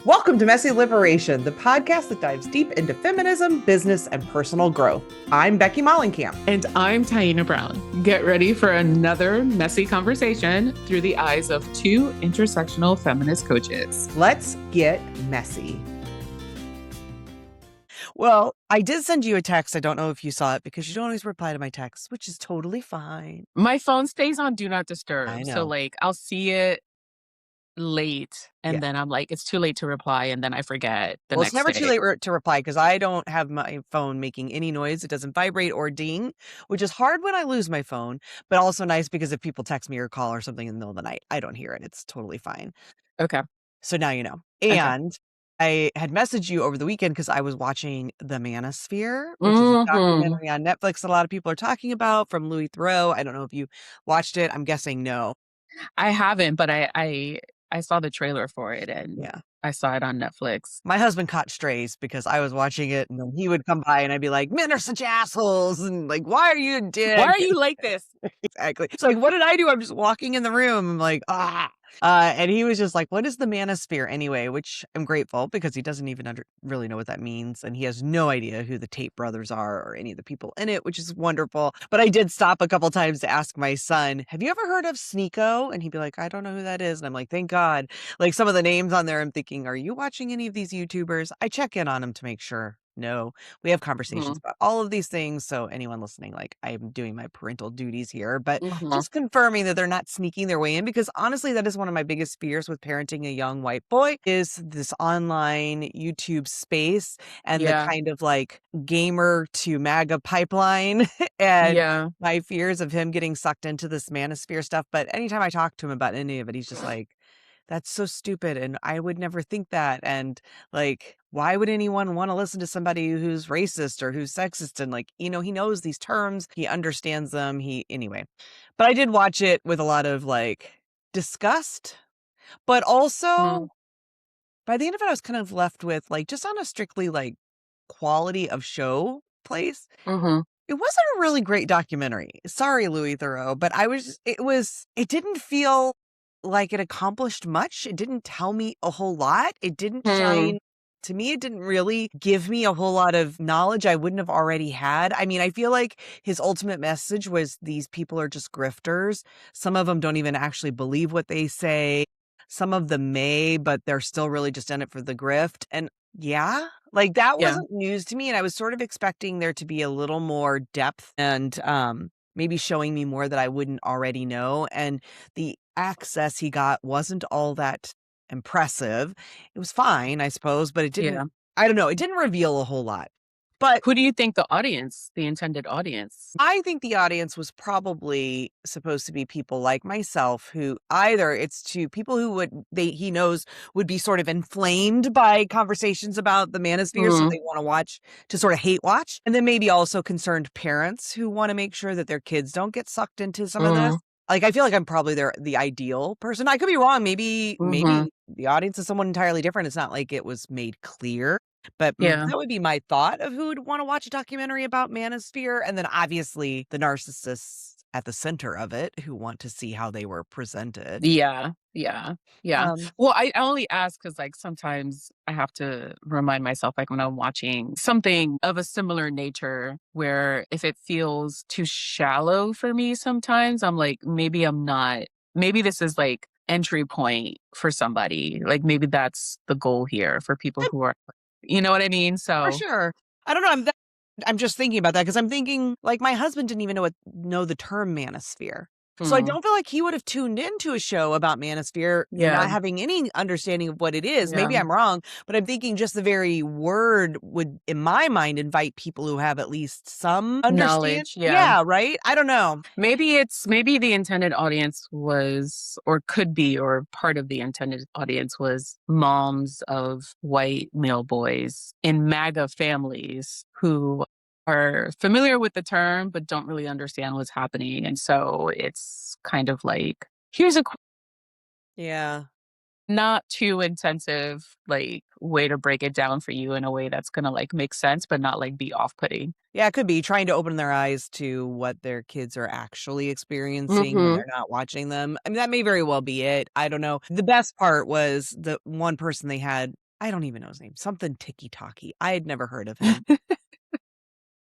Welcome to Messy Liberation, the podcast that dives deep into feminism, business, and personal growth. I'm Becky Mollenkamp. And I'm Taina Brown. Get ready for another messy conversation through the eyes of two intersectional feminist coaches. Let's get messy. Well, I did send you a text. I don't know if you saw it because you don't always reply to my texts, which is totally fine. My phone stays on Do Not Disturb. I know. So I'll see it late and then I'm like, it's too late to reply, and then I forget the next It's never day. too late to reply because I don't have my phone making any noise. It doesn't vibrate or ding, which is hard when I lose my phone, but also nice because if people text me or call or something in the middle of the night, I don't hear it. It's totally fine. Okay. So now you know. Okay. And I had messaged you over the weekend because I was watching the Manosphere, which is a documentary on Netflix that a lot of people are talking about from Louis Theroux. I don't know if you watched it. I'm guessing no. I haven't, but I saw the trailer for it, and I saw it on Netflix. My husband caught strays because I was watching it, and then he would come by and I'd be like, men are such assholes, and like, why are you a dick? Why are you like this? Exactly. So like, what did I do? I'm just walking in the room. I'm like, and he was just like, what is the Manosphere anyway? Which I'm grateful because he doesn't even really know what that means. And he has no idea who the Tate brothers are or any of the people in it, which is wonderful. But I did stop a couple times to ask my son, have you ever heard of Sneeko? And he'd be like, I don't know who that is. And I'm like, thank God. Like some of the names on there, I'm thinking, are you watching any of these YouTubers? I check in on him to make sure. No, we have conversations about all of these things. So anyone listening, like I'm doing my parental duties here, but just confirming that they're not sneaking their way in, because honestly, that is one of my biggest fears with parenting a young white boy is this online YouTube space and the kind of like gamer to MAGA pipeline and my fears of him getting sucked into this Manosphere stuff. But anytime I talk to him about any of it, he's just like, that's so stupid. And I would never think that. And like, why would anyone want to listen to somebody who's racist or who's sexist? And like, you know, he knows these terms, he understands them. Anyway, but I did watch it with a lot of like disgust, but also by the end of it, I was kind of left with like, just on a strictly like quality of show place. It wasn't a really great documentary. Sorry, Louis Theroux, but it didn't feel like it accomplished much. It didn't tell me a whole lot. It didn't shine. To me, it didn't really give me a whole lot of knowledge I wouldn't have already had. I mean, I feel like his ultimate message was these people are just grifters. Some of them don't even actually believe what they say. Some of them may, but they're still really just in it for the grift. And like that wasn't news to me. And I was sort of expecting there to be a little more depth and maybe showing me more that I wouldn't already know. And the access he got wasn't all that impressive. It was fine, I suppose, but it didn't, I don't know, it didn't reveal a whole lot. But who do you think the intended audience? I think the audience was probably supposed to be people like myself who either it's to people who he knows would be sort of inflamed by conversations about the Manosphere, so they want to watch to sort of hate watch. And then maybe also concerned parents who want to make sure that their kids don't get sucked into some of this. Like, I feel like I'm probably the ideal person. I could be wrong. Maybe the audience is someone entirely different. It's not like it was made clear. But that would be my thought of who would want to watch a documentary about Manosphere. And then obviously the narcissists at the center of it who want to see how they were presented. Yeah. Well, I only ask because like sometimes I have to remind myself, like when I'm watching something of a similar nature, where if it feels too shallow for me sometimes, I'm like, maybe this is like entry point for somebody. Like maybe that's the goal here for people who are, you know what I mean? So for sure. I don't know. I'm just thinking about that because I'm thinking like my husband didn't even know the term Manosphere. So I don't feel like he would have tuned into a show about Manosphere, not having any understanding of what it is. Maybe I'm wrong, but I'm thinking just the very word would, in my mind, invite people who have at least some knowledge. Yeah, right? I don't know. Maybe the intended audience was, or could be, or part of the intended audience was moms of white male boys in MAGA families who are familiar with the term, but don't really understand what's happening. And so it's kind of like, here's a not too intensive, like way to break it down for you in a way that's going to like make sense, but not like be off-putting. Yeah, it could be trying to open their eyes to what their kids are actually experiencing when they're not watching them. I mean, that may very well be it. I don't know. The best part was the one person they had I don't even know his name, something Tiki Talkie. I had never heard of him.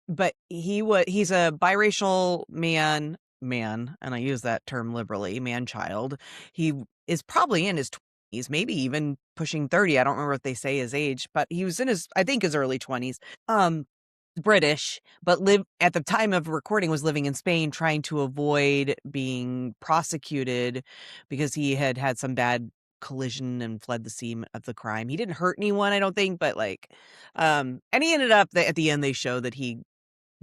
But he's a biracial man, and I use that term liberally, man-child. He is probably in his 20s, maybe even pushing 30. I don't remember what they say his age, but he was in I think his early 20s. British, but at the time of recording was living in Spain, trying to avoid being prosecuted because he had some bad collision and fled the scene of the crime. He didn't hurt anyone, I don't think, but and he ended up at the end they show that he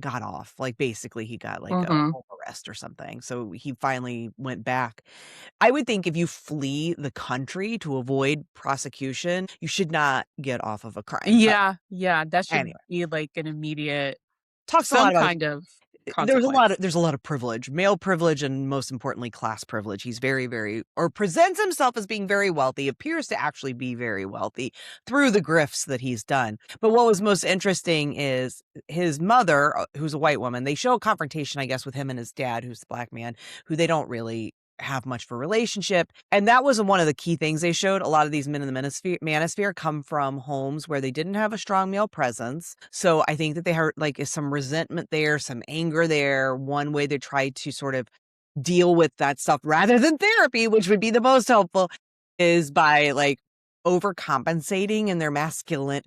got off. Like, basically, he got, like, a home arrest or something, so he finally went back. I would think if you flee the country to avoid prosecution, you should not get off of a crime, Yeah, that should anyway. be, like, an immediate Talks a lot some about kind of there's consequence. a lot of privilege, male privilege, and most importantly, class privilege. He's very, very, or presents himself as being very wealthy, appears to actually be very wealthy through the grifts that he's done. But what was most interesting is his mother, who's a white woman. They show a confrontation, I guess, with him and his dad, who's the black man, who they don't really have much of a relationship. And that was one of the key things they showed. A lot of these men in the manosphere come from homes where they didn't have a strong male presence. So I think that they had some resentment there, some anger there. One way they tried to sort of deal with that stuff rather than therapy, which would be the most helpful, is by overcompensating in their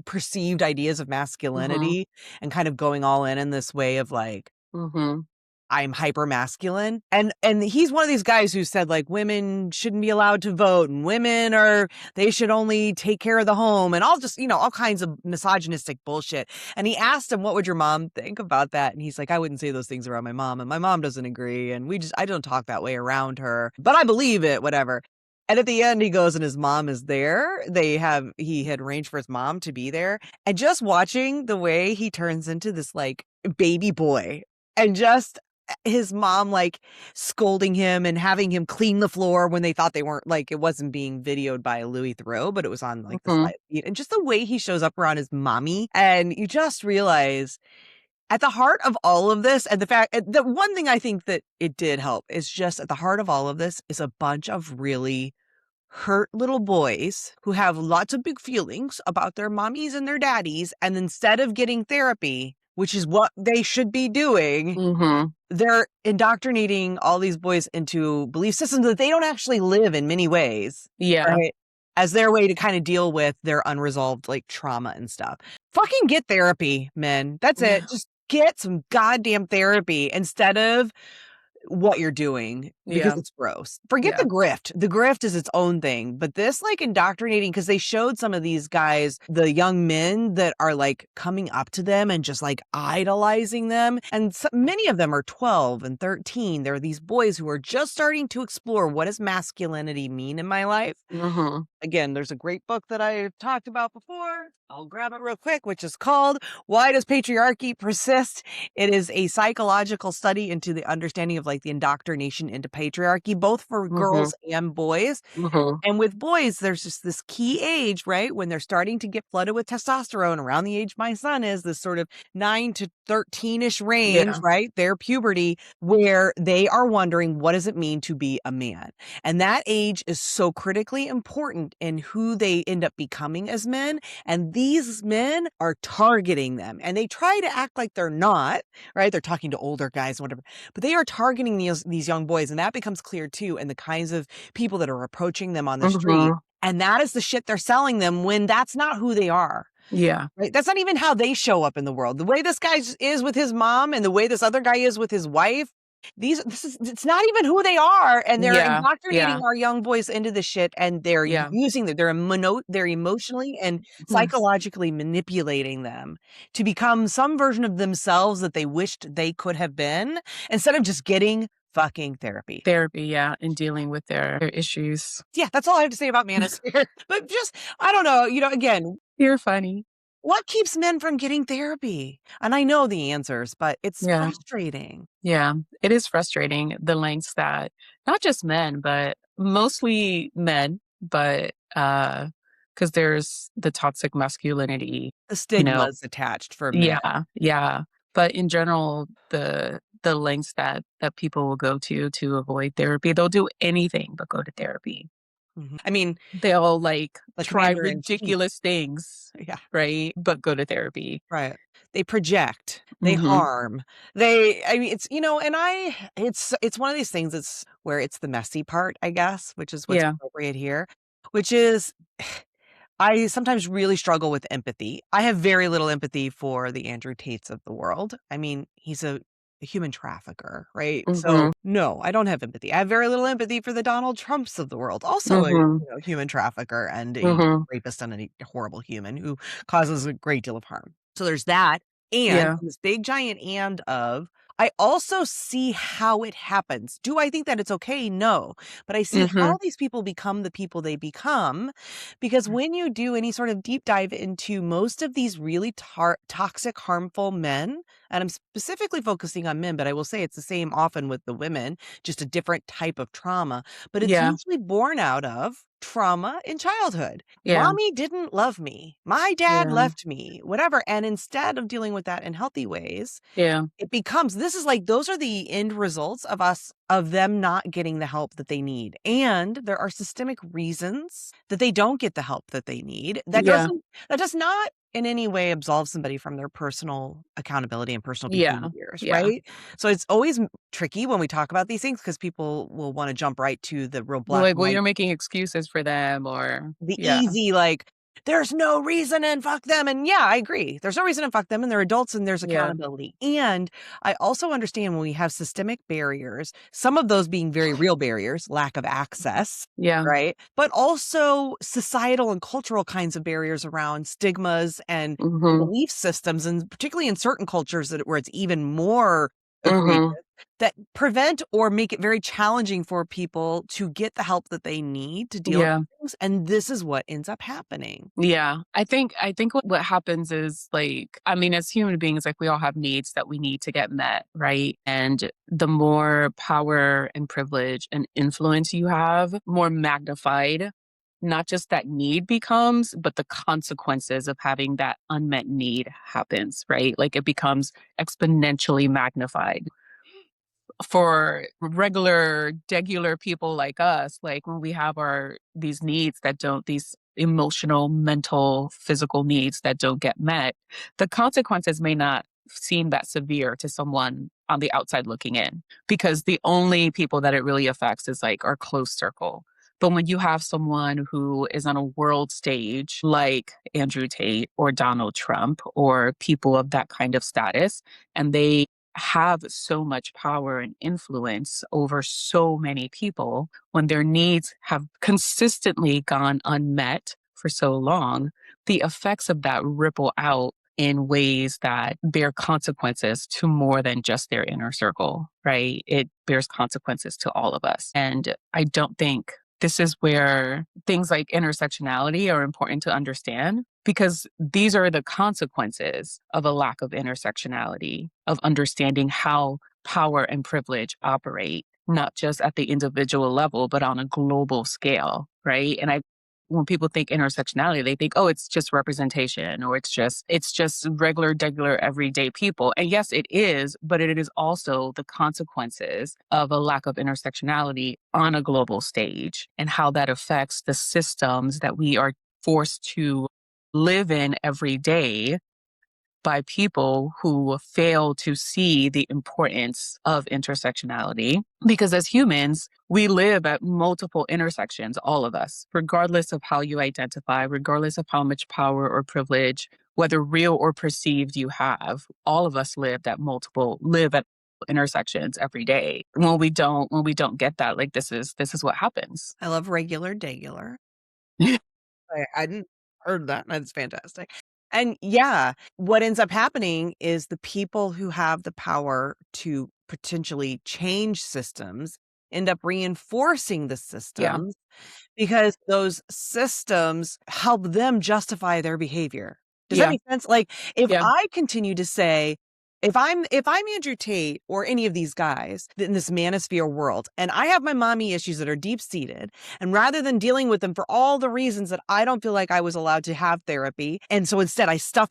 perceived ideas of masculinity and kind of going all in this way of I'm hyper masculine. And he's one of these guys who said women shouldn't be allowed to vote and they should only take care of the home and all kinds of misogynistic bullshit. And he asked him, what would your mom think about that? And he's like, I wouldn't say those things around my mom, and my mom doesn't agree. And I don't talk that way around her, but I believe it, whatever. And at the end, he goes and his mom is there. He had arranged for his mom to be there. And just watching the way he turns into this baby boy, and just his mom scolding him and having him clean the floor when they thought they weren't, it wasn't being videoed by Louis Theroux, but it was on the slide feed. And just the way he shows up around his mommy, and you just realize at the heart of all of this, and the one thing I think that it did help is just at the heart of all of this is a bunch of really hurt little boys who have lots of big feelings about their mommies and their daddies. And instead of getting therapy, which is what they should be doing, they're indoctrinating all these boys into belief systems that they don't actually live in many ways. Yeah. Right? As their way to kind of deal with their unresolved trauma and stuff. Fucking get therapy, men. That's it. Just get some goddamn therapy instead of what you're doing, because it's gross. Forget the grift. The grift is its own thing, but this indoctrinating, because they showed some of these guys, the young men that are coming up to them and just idolizing them. And many of them are 12 and 13. There are these boys who are just starting to explore, what does masculinity mean in my life? Again, there's a great book that I've talked about before. I'll grab it real quick, which is called Why Does Patriarchy Persist? It is a psychological study into the understanding of the indoctrination into patriarchy, both for girls and boys. And with boys, there's just this key age, right? When they're starting to get flooded with testosterone around the age my son is, this sort of 9 to 13-ish range, right? Their puberty, where they are wondering, what does it mean to be a man? And that age is so critically important in who they end up becoming as men. And these men are targeting them, and they try to act like they're not, right? They're talking to older guys, whatever, but they are targeting these young boys. And that becomes clear too, and the kinds of people that are approaching them on the street. And that is the shit they're selling them, when that's not who they are. Yeah. Right. That's not even how they show up in the world. The way this guy is with his mom and the way this other guy is with his wife, it's not even who they are. And they're indoctrinating our young boys into the shit, and they're using them. They're emotionally and psychologically manipulating them to become some version of themselves that they wished they could have been, instead of just getting fucking therapy. And dealing with their issues. Yeah, that's all I have to say about Manosphere. But just, I don't know, again. You're funny. What keeps men from getting therapy? And I know the answers, but it's frustrating. Yeah, it is frustrating, the lengths that not just men, but mostly men, but because there's the toxic masculinity. The stigmas attached for men. Yeah. But in general, the lengths that people will go to avoid therapy, they'll do anything but go to therapy. I mean, they'll like the try commander-in-chief. ridiculous things, Yeah. right? But go to therapy. Right. They project, they harm, I mean, it's, and it's one of these things that's where it's the messy part, I guess, which is what's Yeah. appropriate here, which is I sometimes really struggle with empathy. I have very little empathy for the Andrew Tates of the world. I mean, he's a human trafficker, right? So, no, I don't have empathy. I have very little empathy for the Donald Trumps of the world, also a human trafficker and a rapist and a horrible human who causes a great deal of harm. So there's that. And Yeah. this big giant and of, I also see how it happens. Do I think that it's okay? No. But I see how these people become the people they become, because when you do any sort of deep dive into most of these really toxic, harmful men, and I'm specifically focusing on men, but I will say it's the same often with the women, just a different type of trauma, but it's Yeah. usually born out of trauma in childhood. Yeah. Mommy didn't love me. My dad Yeah. left me, whatever. And instead of dealing with that in healthy ways, Yeah. it becomes, this is like, those are the end results of them not getting the help that they need. And there are systemic reasons that they don't get the help that they need. That does not in any way absolve somebody from their personal accountability and personal behaviors, right? So it's always tricky when we talk about these things because people will want to jump right to the real black Like, and well, white, you're making excuses for them, or the easy, like, there's no reason and fuck them. And yeah, I agree. There's no reason and fuck them. And they're adults and there's accountability. And I also understand when we have systemic barriers, some of those being very real barriers, lack of access. Right. But also societal and cultural kinds of barriers around stigmas and belief systems, and particularly in certain cultures where it's even more egregious, that prevent or make it very challenging for people to get the help that they need to deal with things. And this is what ends up happening. Yeah. I think what happens is, like, I mean, as human beings, like, we all have needs that we need to get met, right? And the more power and privilege and influence you have, more magnified not just that need becomes, but the consequences of having that unmet need happens, right? Like, it becomes exponentially magnified. For degular people like us, like, when we have these needs that don't, these emotional, mental, physical needs that don't get met, the consequences may not seem that severe to someone on the outside looking in, because the only people that it really affects is like our close circle. But when you have someone who is on a world stage like Andrew Tate or Donald Trump or people of that kind of status, and they have so much power and influence over so many people, when their needs have consistently gone unmet for so long, the effects of that ripple out in ways that bear consequences to more than just their inner circle, right? It bears consequences to all of us. And I don't think this is where things like intersectionality are important to understand, because these are the consequences of a lack of intersectionality, of understanding how power and privilege operate, not just at the individual level, but on a global scale, right? And when people think intersectionality, they think, oh, it's just representation, or it's just regular, everyday people. And yes, it is, but it is also the consequences of a lack of intersectionality on a global stage, and how that affects the systems that we are forced to live in every day by people who fail to see the importance of intersectionality. Because as humans, we live at multiple intersections, all of us, regardless of how you identify, regardless of how much power or privilege, whether real or perceived, you have. All of us live at intersections every day. When we don't get that, like, this is what happens. I love regular. I hadn't heard that. That's fantastic. And yeah, what ends up happening is the people who have the power to potentially change systems end up reinforcing the systems, because those systems help them justify their behavior. Does that make sense? Like, if I continue to say, If I'm Andrew Tate or any of these guys in this manosphere world, and I have my mommy issues that are deep seated, and rather than dealing with them for all the reasons that I don't feel like I was allowed to have therapy, and so instead I stuff,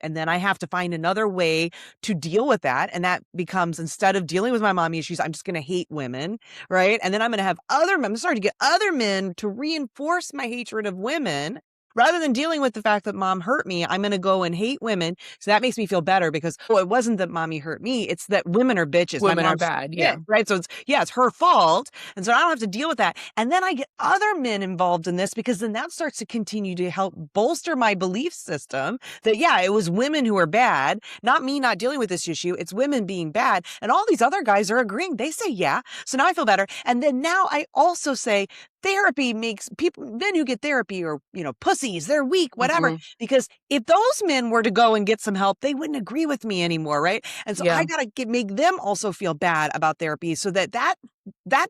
and then I have to find another way to deal with that, and that becomes, instead of dealing with my mommy issues, I'm just going to hate women, right? And then I'm going to have I'm starting to get other men to reinforce my hatred of women. Rather than dealing with the fact that mom hurt me, I'm going to go and hate women. So that makes me feel better because, it wasn't that mommy hurt me. It's that women are bitches. Women are bad. Yeah. Right. So it's her fault. And so I don't have to deal with that. And then I get other men involved in this because then that starts to continue to help bolster my belief system that, it was women who are bad, not me not dealing with this issue. It's women being bad. And all these other guys are agreeing. They say, yeah. So now I feel better. And then now I also say, therapy makes men who get therapy or, pussies, they're weak, whatever. Mm-hmm. Because if those men were to go and get some help, they wouldn't agree with me anymore, right? And so I got to make them also feel bad about therapy so that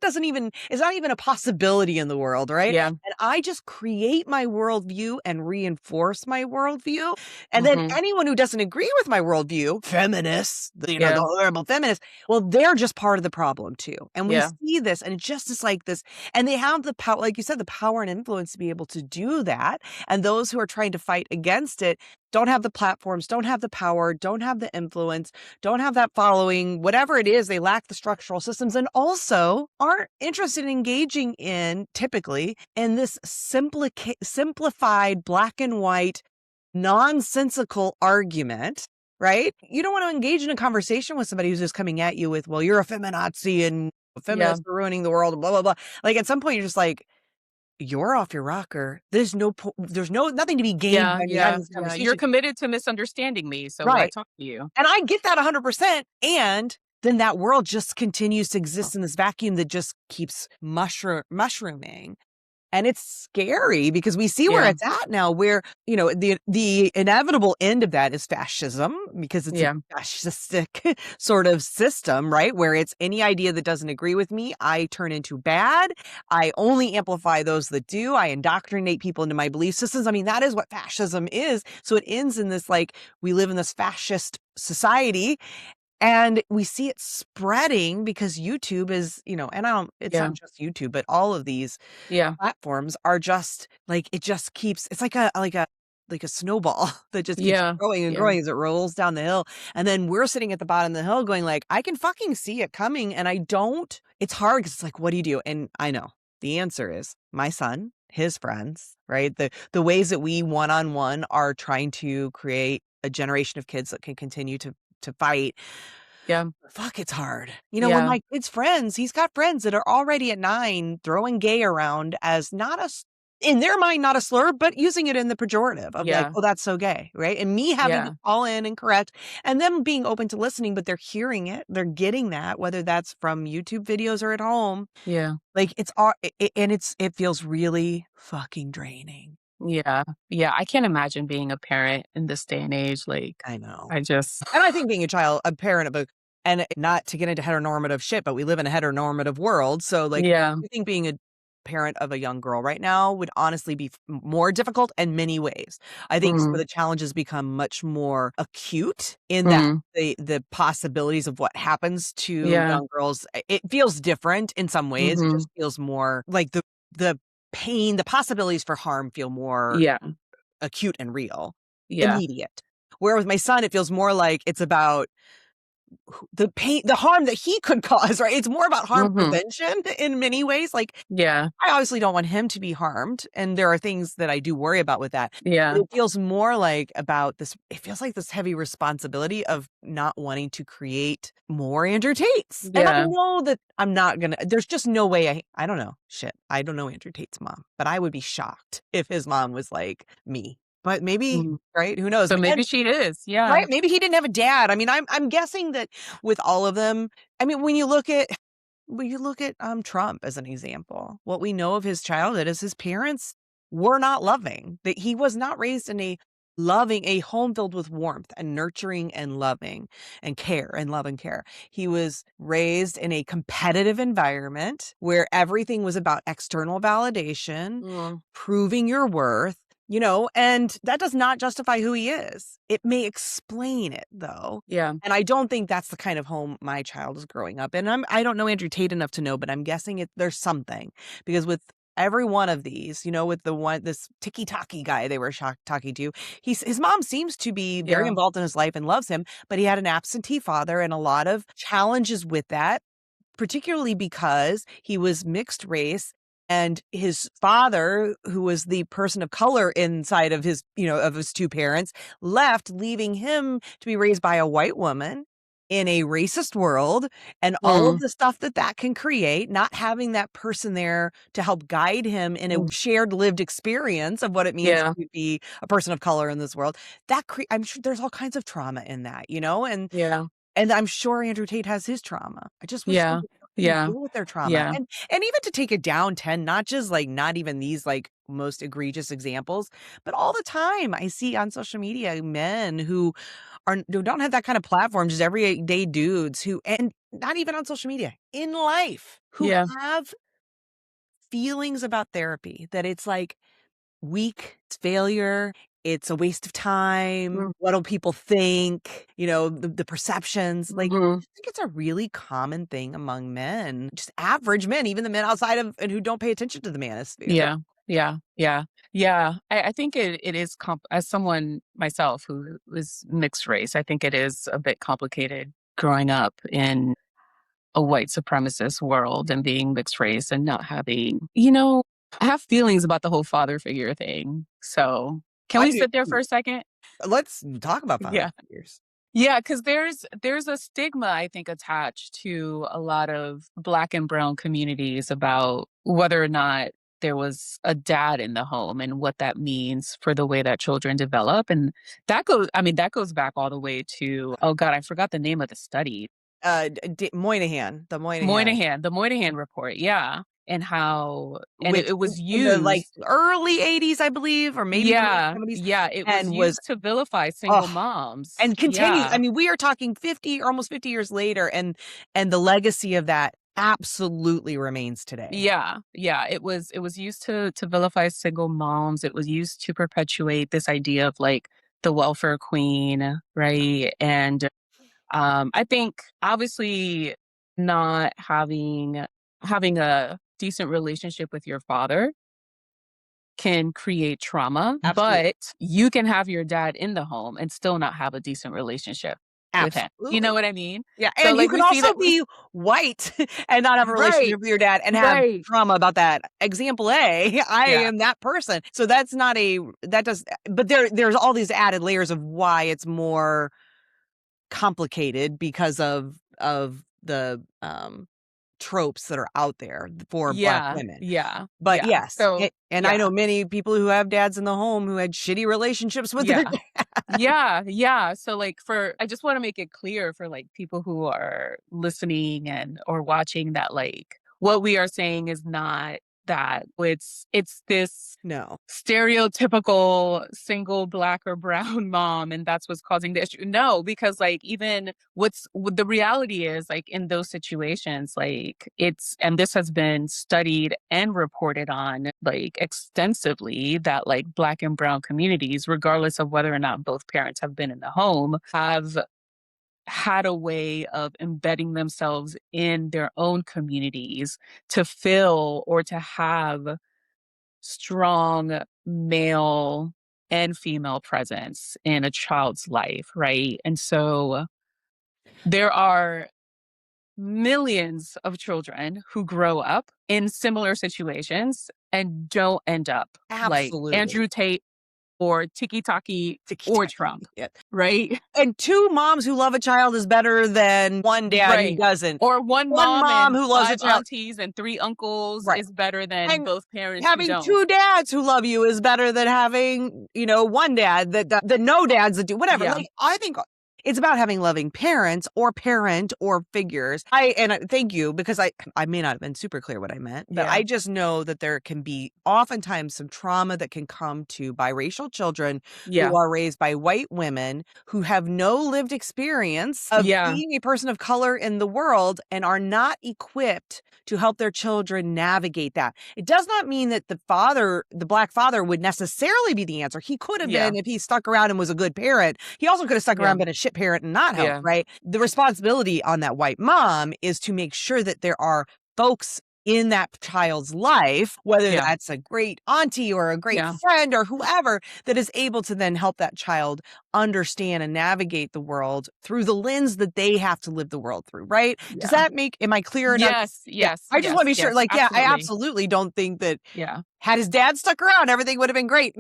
doesn't even, it's not even a possibility in the world, right? Yeah. And I just create my worldview and reinforce my worldview. And then anyone who doesn't agree with my worldview, feminists, the horrible feminists, well, they're just part of the problem too. And we see this, and it just is like this, and they have the power, like you said, the power and influence to be able to do that. And those who are trying to fight against it don't have the platforms, don't have the power, don't have the influence, don't have that following, whatever it is, they lack the structural systems, and also aren't interested in engaging typically in this simplified black and white nonsensical argument, right? You don't want to engage in a conversation with somebody who's just coming at you with, well, you're a feminazi and feminists are ruining the world, blah, blah, blah. Like at some point you're just like, you're off your rocker. There's nothing to be gained by me having this conversation. You're committed to misunderstanding me, so why talk to you? And I get that 100%. And then that world just continues to exist in this vacuum that just keeps mushrooming. And it's scary because we see where it's at now, where, the inevitable end of that is fascism, because it's a fascistic sort of system, right? Where it's any idea that doesn't agree with me, I turn into bad. I only amplify those that do. I indoctrinate people into my belief systems. I mean, that is what fascism is. So it ends in this, like, we live in this fascist society. And we see it spreading because YouTube is, and it's not just YouTube, but all of these platforms are just like, it just keeps, it's like a snowball that just keeps growing and growing as it rolls down the hill. And then we're sitting at the bottom of the hill going like, I can fucking see it coming. And it's hard because it's like, what do you do? And I know the answer is my son, his friends, right? The ways that we one-on-one are trying to create a generation of kids that can continue to fight. Yeah. Fuck, it's hard. When my kid's friends, he's got friends that are already at 9 throwing gay around as in their mind, not a slur, but using it in the pejorative of like, oh, that's so gay, right? And me having to call in and correct, and them being open to listening, but they're hearing it. They're getting that, whether that's from YouTube videos or at home. Yeah. Like it's all, and it feels really fucking draining. Yeah. Yeah. I can't imagine being a parent in this day and age. Like, I know. And I think being a parent and not to get into heteronormative shit, but we live in a heteronormative world. So like, I think being a parent of a young girl right now would honestly be more difficult in many ways. I think some of the challenges become much more acute in that the possibilities of what happens to young girls, it feels different in some ways. It just feels more like the pain, the possibilities for harm feel more acute and real, immediate. Where with my son, it feels more like it's about the pain, the harm that he could cause, right? It's more about harm prevention in many ways. Like, I obviously don't want him to be harmed. And there are things that I do worry about with that. Yeah. It feels more like about this. It feels like this heavy responsibility of not wanting to create more Andrew Tates. And I know that I'm not going to, there's just no way I don't know. Shit. I don't know Andrew Tate's mom, but I would be shocked if his mom was like me. But maybe, right? Who knows? So maybe she is. Yeah. Right. Maybe he didn't have a dad. I mean, I'm guessing that with all of them, I mean, when you look at Trump as an example, what we know of his childhood is his parents were not loving, that he was not raised in a home filled with warmth and nurturing and loving and care and love and care. He was raised in a competitive environment where everything was about external validation, proving your worth, and that does not justify who he is. It may explain it, though. Yeah. And I don't think that's the kind of home my child is growing up in. I don't know Andrew Tate enough to know, but I'm guessing there's something, because with every one of these, with this tiki-taki guy they were talking to, his mom seems to be very involved in his life and loves him, but he had an absentee father and a lot of challenges with that, particularly because he was mixed race. And his father, who was the person of color inside of his, of his two parents, left, leaving him to be raised by a white woman in a racist world, and all of the stuff that can create, not having that person there to help guide him in a shared lived experience of what it means to be a person of color in this world. I'm sure there's all kinds of trauma in that, and I'm sure Andrew Tate has his trauma. I just wish they deal with their trauma. And even to take it down 10 notches, like not even these like most egregious examples, but all the time I see on social media men who don't have that kind of platform, just everyday dudes who, and not even on social media, in life, who have feelings about therapy that it's like weak, it's failure, it's a waste of time. What'll people think? The perceptions. Like, I think it's a really common thing among men, just average men, even the men outside of and who don't pay attention to the manosphere. Yeah. I think it is, as someone myself who was mixed race, I think it is a bit complicated growing up in a white supremacist world and being mixed race and not having, I have feelings about the whole father figure thing. So can we sit there for a second? Let's talk about father figures. Yeah, because there's a stigma, I think, attached to a lot of Black and brown communities about whether or not there was a dad in the home and what that means for the way that children develop. And that goes back all the way to, oh God, I forgot the name of the study. Moynihan. The Moynihan report. Yeah. And how, it was used in the like early 80s, I believe, or maybe the 70s. Yeah, it was used to vilify single moms. And continues. I mean, we are talking almost 50 years later, and the legacy of that absolutely remains today. Yeah. It was used to vilify single moms. It was used to perpetuate this idea of like the welfare queen, right? And I think obviously not having a decent relationship with your father can create trauma. Absolutely. But you can have your dad in the home and still not have a decent relationship with him. You know what I mean? Yeah. And so, you can also be white and not have a relationship with your dad and have trauma about that. Example A, I am that person. So that's not but there's all these added layers of why it's more complicated because of the tropes that are out there for Black women. But yes. So, I know many people who have dads in the home who had shitty relationships with their dad. So like I just want to make it clear for like people who are listening or watching that like what we are saying is not that it's this stereotypical single Black or brown mom and that's what's causing the issue. No, because like even the reality is like in those situations, like and this has been studied and reported on like extensively that like Black and brown communities, regardless of whether or not both parents have been in the home, have had a way of embedding themselves in their own communities to fill or to have strong male and female presence in a child's life, right? And so there are millions of children who grow up in similar situations and don't end up like Andrew Tate or tiki-taki or Trump, right? And two moms who love a child is better than one dad who doesn't. Or one mom who loves a child. Aunties and three uncles is better than both parents having who don't. Two dads who love you is better than having, one dad that the no dads that do whatever. Like, I think It's about having loving parents or parent or figures. Thank you, because I may not have been super clear what I meant, but I just know that there can be oftentimes some trauma that can come to biracial children who are raised by white women who have no lived experience of being a person of color in the world and are not equipped to help their children navigate that. It does not mean that the black father would necessarily be the answer. He could have been if he stuck around and was a good parent. He also could have stuck around, been a shit parent and not helped, right? The responsibility on that white mom is to make sure that there are folks in that child's life, whether that's a great auntie or a great friend or whoever, that is able to then help that child understand and navigate the world through the lens that they have to live the world through, right? Does that am I clear enough? Yes. I just want to be sure, like, absolutely. I absolutely don't think that had his dad stuck around, everything would have been great.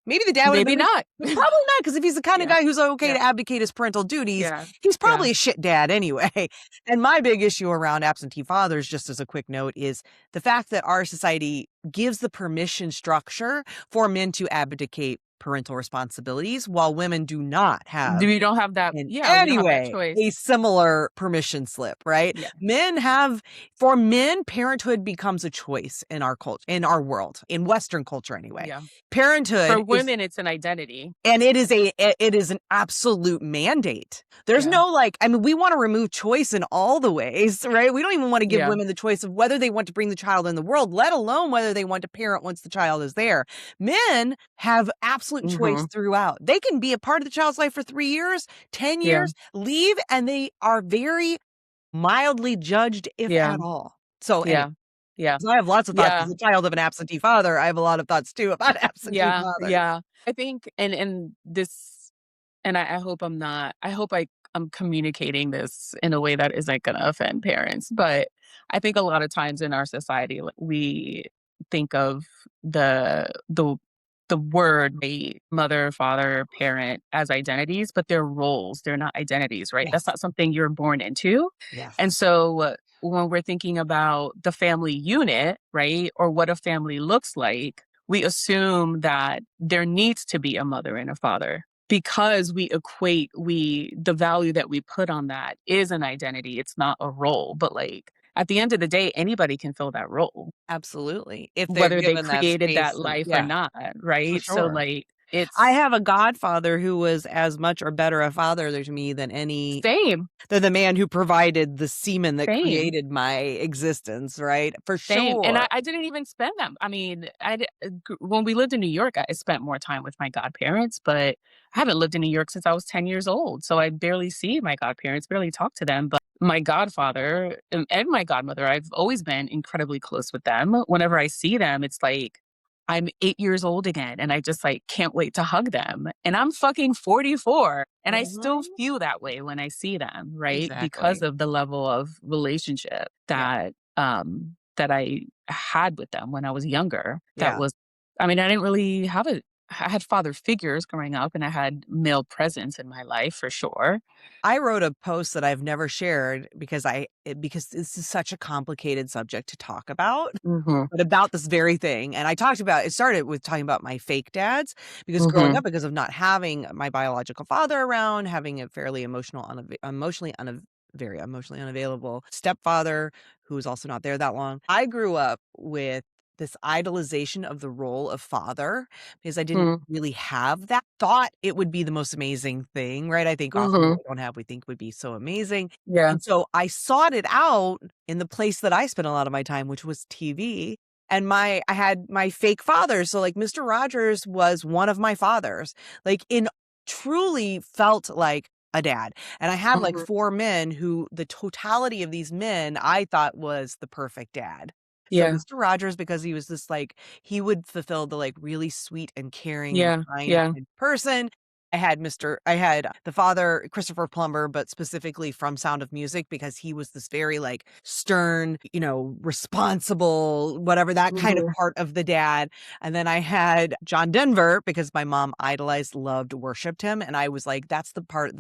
Maybe the dad would have been... not. Probably not, because if he's the kind of guy who's okay to abdicate his parental duties, he's probably a shit dad anyway. And my big issue around absentee fathers, just as a quick note, is the fact that our society gives the permission structure for men to abdicate parental responsibilities while women do not have. We don't have that. In We don't have that any way, a similar permission slip, right? For men, parenthood becomes a choice in our culture, in our world, in Western culture anyway. Parenthood for women, it's an identity, and it is an absolute mandate. There's no we want to remove choice in all the ways, right? We don't even want to give women the choice of whether they want to bring the child in the world, let alone whether they want to parent once the child is there. Men have absolute choice throughout. They can be a part of the child's life for 3 years, 10 years, leave, and they are very mildly judged, if at all. So anyway, so I have lots of thoughts as a child of an absentee father. I have a lot of thoughts too about absentee fathers. I think, and this, and I hope I'm communicating this in a way that isn't going to offend parents, but I think a lot of times in our society, we think of the word mother, father, parent as identities, but they're roles. They're not identities, right? That's not something you're born into. And so when we're thinking about the family unit, right, or what a family looks like, we assume that there needs to be a mother and a father because we equate the value that we put on that is an identity. It's not a role, but at the end of the day, anybody can fill that role. Absolutely. If whether they created that life or not, right? Sure. So I have a godfather who was as much or better a father to me than than the man who provided the semen that created my existence, right? For sure. And I didn't even spend that. I mean, when we lived in New York, I spent more time with my godparents, but I haven't lived in New York since I was 10 years old. So I barely see my godparents, barely talk to them. But my godfather and my godmother, I've always been incredibly close with them. Whenever I see them, it's like I'm 8 years old again and I just can't wait to hug them. And I'm fucking 44 and I still feel that way when I see them, right? Exactly. Because of the level of relationship that that I had with them when I was younger. That was, I mean, I didn't really have I had father figures growing up and I had male presence in my life for sure. I wrote a post that I've never shared because this is such a complicated subject to talk about, but about this very thing. And it started with talking about my fake dads because growing up, because of not having my biological father around, having a fairly very emotionally unavailable stepfather who was also not there that long. I grew up with this idolization of the role of father because I didn't really have that. Thought it would be the most amazing thing, right? I think often what we don't have, we think would be so amazing. And so I sought it out in the place that I spent a lot of my time, which was TV. And I had my fake father. So Mr. Rogers was one of my fathers, truly felt like a dad. And I have 4 men who the totality of these men I thought was the perfect dad. So Mr. Rogers, because he was this he would fulfill the really sweet and caring and kind person. I had the father, Christopher Plummer, but specifically from Sound of Music, because he was this very stern, responsible, whatever, that kind of part of the dad. And then I had John Denver because my mom idolized, loved, worshipped him. And I was that's the part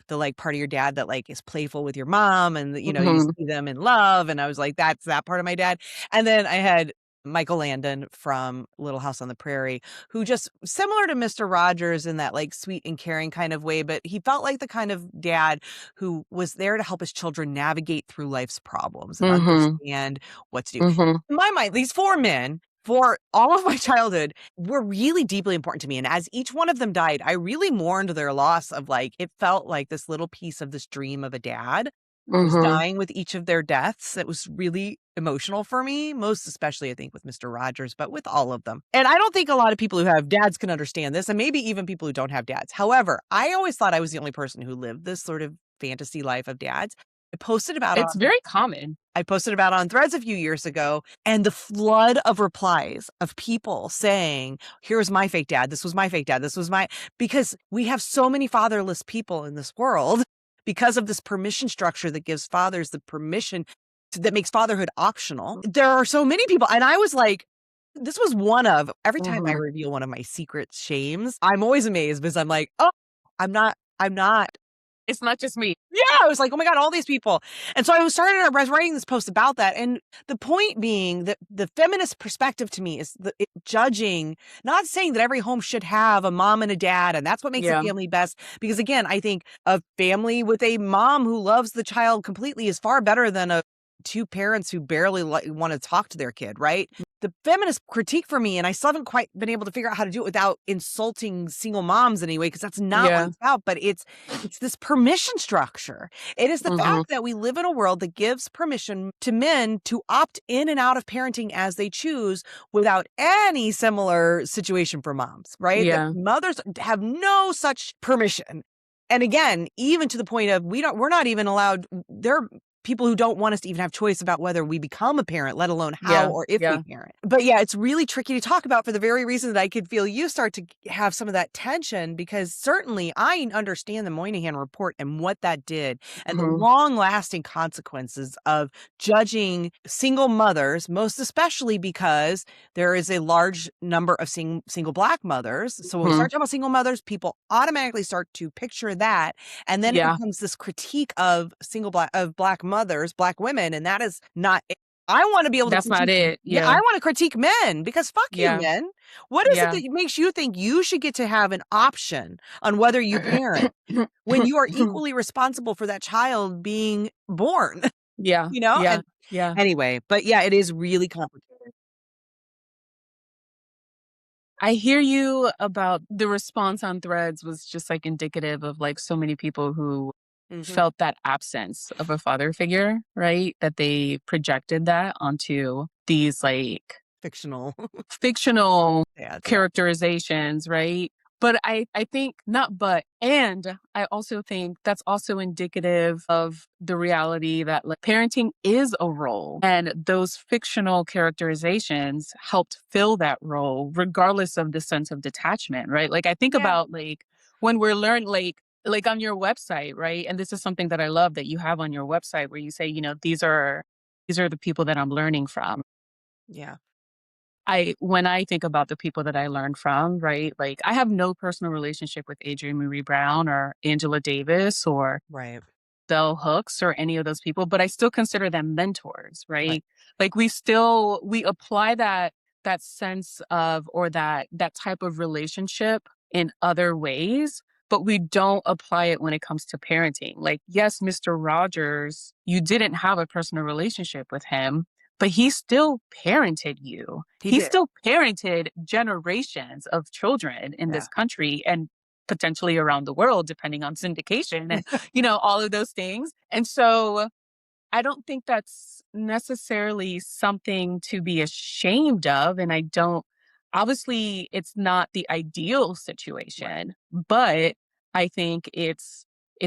the part of your dad that is playful with your mom and you see them in love. And I was that's that part of my dad. And then I had Michael Landon from Little House on the Prairie, who just similar to Mr. Rogers in that like sweet and caring kind of way, but he felt like the kind of dad who was there to help his children navigate through life's problems and understand what to do. In my mind, these 4 men for all of my childhood were really deeply important to me. And as each one of them died, I really mourned their loss of like, it felt like this little piece of this dream of a dad was dying with each of their deaths. It was really emotional for me, most especially, I think, with Mr. Rogers, but with all of them. And I don't think a lot of people who have dads can understand this, and maybe even people who don't have dads. However, I always thought I was the only person who lived this sort of fantasy life of dads. I posted about it's very common. I posted about on Threads a few years ago, and the flood of replies of people saying, here's my fake dad. This was my fake dad. This was my, because we have so many fatherless people in this world because of this permission structure that gives fathers the permission that makes fatherhood optional. There are so many people. And I was like, this was one of, every time I reveal one of my secret shames, I'm always amazed because I'm like, oh, I'm not. It's not just me. Yeah, I was like, oh my God, all these people. And so I was writing this post about that. And the point being that the feminist perspective to me is judging, not saying that every home should have a mom and a dad, and that's what makes a family best. Because again, I think a family with a mom who loves the child completely is far better than 2 parents who barely want to talk to their kid, right? The feminist critique for me, and I still haven't quite been able to figure out how to do it without insulting single moms anyway, because that's not what it's about, but it's this permission structure. It is the fact that we live in a world that gives permission to men to opt in and out of parenting as they choose without any similar situation for moms, right? Yeah. That mothers have no such permission. And again, even to the point of we're not even allowed, there people who don't want us to even have choice about whether we become a parent, let alone how or if we parent. But yeah, it's really tricky to talk about for the very reason that I could feel you start to have some of that tension, because certainly I understand the Moynihan report and what that did and the long-lasting consequences of judging single mothers, most especially because there is a large number of single Black mothers. So when we start talking about single mothers, people automatically start to picture that. And then it becomes this critique of Black mothers, Black women, and that is not. I want to be able to. That's not it. Yeah, I want to critique men because fuck you, men. What is it that makes you think you should get to have an option on whether you parent when you are equally responsible for that child being born? Yeah, you know. Anyway, but yeah, it is really complicated. I hear you about the response on Threads was just like indicative of like so many people who felt that absence of a father figure, right? That they projected that onto these like fictional characterizations, right? But I think and I also think that's also indicative of the reality that like parenting is a role, and those fictional characterizations helped fill that role regardless of the sense of detachment, right? Like I think about like when we're learning like on your website, right? And this is something that I love that you have on your website where you say, you know, these are the people that I'm learning from. Yeah. When I think about the people that I learned from, right? Like I have no personal relationship with Adrienne Marie Brown or Angela Davis or Bell Hooks or any of those people, but I still consider them mentors, right? Like we apply that sense of, or that type of relationship in other ways, but we don't apply it when it comes to parenting. Like, yes, Mr. Rogers, you didn't have a personal relationship with him, but he still parented you. He still parented generations of children in this country and potentially around the world, depending on syndication and, you know, all of those things. And so I don't think that's necessarily something to be ashamed of. And obviously it's not the ideal situation, but I think it's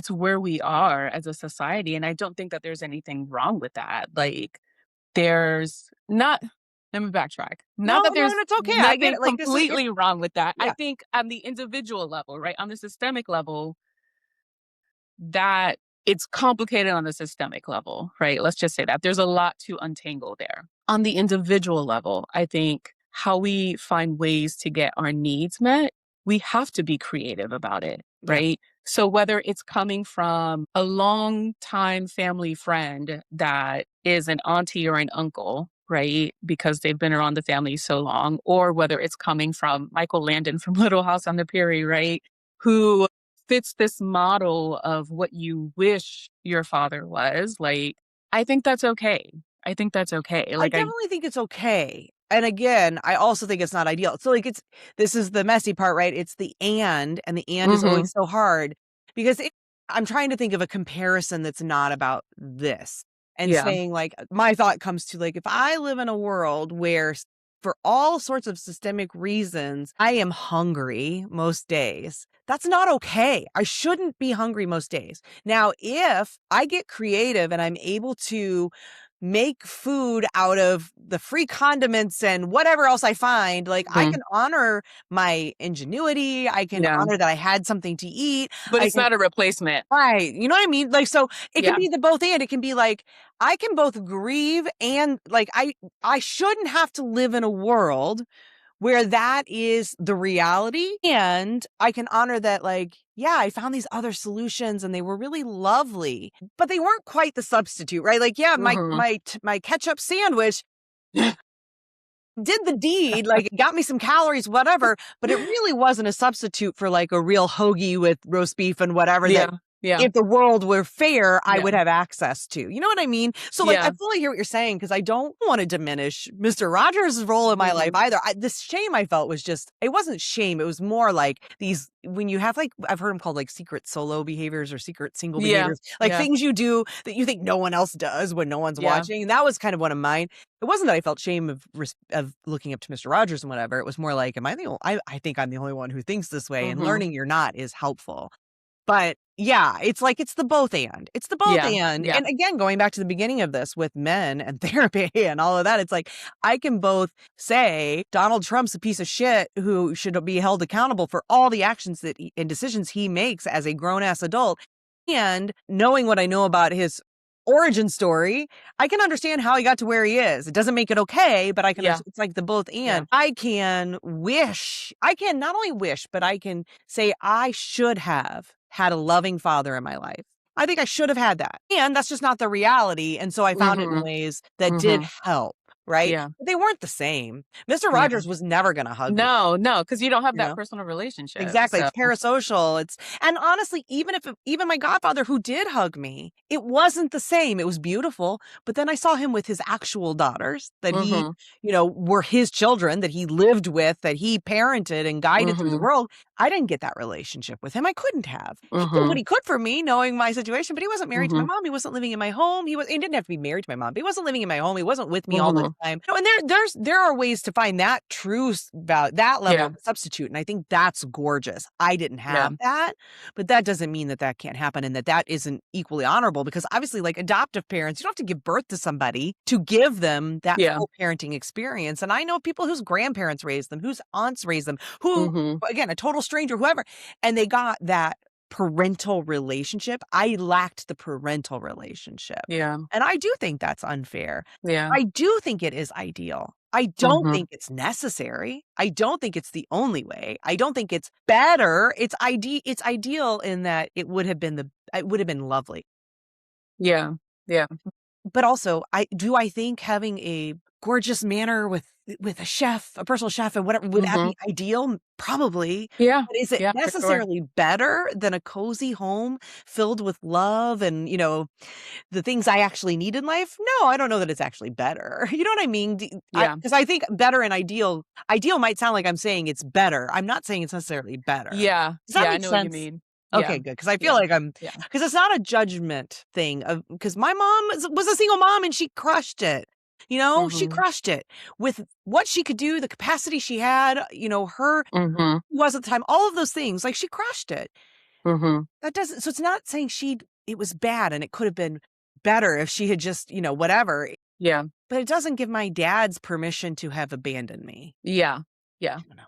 where we are as a society. And I don't think that there's anything wrong with that. Like there's not, let me backtrack. Not that there's it's okay. nothing I get it. Like, completely wrong with that. I think on the individual level, right? On the systemic level, that it's complicated on the systemic level, right? Let's just say that there's a lot to untangle there. On the individual level, I think how we find ways to get our needs met, we have to be creative about it, right? So whether it's coming from a long-time family friend that is an auntie or an uncle, right? Because they've been around the family so long, or whether it's coming from Michael Landon from Little House on the Prairie, right? Who fits this model of what you wish your father was. Like, I think that's okay. I think that's okay. I definitely think it's okay. And again, I also think it's not ideal. So like this is the messy part, right? It's the and the and is always so hard because I'm trying to think of a comparison that's not about this and saying like, my thought comes to like, if I live in a world where for all sorts of systemic reasons, I am hungry most days. That's not okay. I shouldn't be hungry most days. Now, if I get creative and I'm able to make food out of the free condiments and whatever else I find, like I can honor my ingenuity. I can honor that I had something to eat. But it's not a replacement. Right. You know what I mean? Like, so it can be the both and. It can be like, I can both grieve and like, I shouldn't have to live in a world where that is the reality. And I can honor that, like, yeah, I found these other solutions and they were really lovely, but they weren't quite the substitute, right? Like, yeah, my ketchup sandwich did the deed, like it got me some calories, whatever, but it really wasn't a substitute for like a real hoagie with roast beef and whatever that if the world were fair, I would have access to. You know what I mean? So like, I fully hear what you're saying because I don't want to diminish Mr. Rogers' role in my life either. This shame I felt was just, it wasn't shame. It was more like these, when you have like, I've heard them called like secret solo behaviors or secret single behaviors, like things you do that you think no one else does when no one's watching. And that was kind of one of mine. It wasn't that I felt shame of looking up to Mr. Rogers and whatever. It was more like, am I the only, I think I'm the only one who thinks this way, and learning you're not is helpful. But yeah, it's like, it's the both and. It's the both and. And again, going back to the beginning of this with men and therapy and all of that, it's like, I can both say Donald Trump's a piece of shit who should be held accountable for all the actions and decisions he makes as a grown-ass adult. And knowing what I know about his origin story, I can understand how he got to where he is. It doesn't make it okay, but I can, it's like the both and. I can not only wish, but I can say I should have had a loving father in my life. I think I should have had that. And that's just not the reality. And so I found it in ways that did help. Right? Yeah. But they weren't the same. Mr. Rogers was never going to hug me. No, because you don't have that personal relationship. Exactly. So. It's parasocial. And honestly, even my godfather who did hug me, it wasn't the same. It was beautiful. But then I saw him with his actual daughters that he, were his children, that he lived with, that he parented and guided through the world. I didn't get that relationship with him. I couldn't have. He did what he could for me, knowing my situation, but he wasn't married to my mom. He wasn't living in my home. He didn't have to be married to my mom, but he wasn't living in my home. He wasn't with me all the time. And there are ways to find that true value, that level of substitute. And I think that's gorgeous. I didn't have that, but that doesn't mean that can't happen and that isn't equally honorable, because obviously, like adoptive parents, you don't have to give birth to somebody to give them that full parenting experience. And I know people whose grandparents raised them, whose aunts raised them, who, again, a total stranger, whoever, and they got that parental relationship. I lacked the parental relationship. Yeah. And I do think that's unfair. Yeah. I do think it is ideal. I don't think it's necessary. I don't think it's the only way. I don't think it's better. It's ideal in that it would have been lovely. Yeah. Yeah. But also, I think having a gorgeous manor with a chef, a personal chef, and whatever, would that be ideal? Probably. Yeah. But is it necessarily better than a cozy home filled with love and, the things I actually need in life? No, I don't know that it's actually better. You know what I mean? Because I think better and ideal might sound like I'm saying it's better. I'm not saying it's necessarily better. Yeah. Does that I make know sense? what you mean. Okay, good. Because I feel like because it's not a judgment thing because my mom was a single mom and she crushed it. She crushed it with what she could do, the capacity she had, her who was at the time, all of those things, like she crushed it. That doesn't, so it's not saying it was bad and it could have been better if she had just, whatever. Yeah. But it doesn't give my dad's permission to have abandoned me. Yeah. Yeah. I don't know.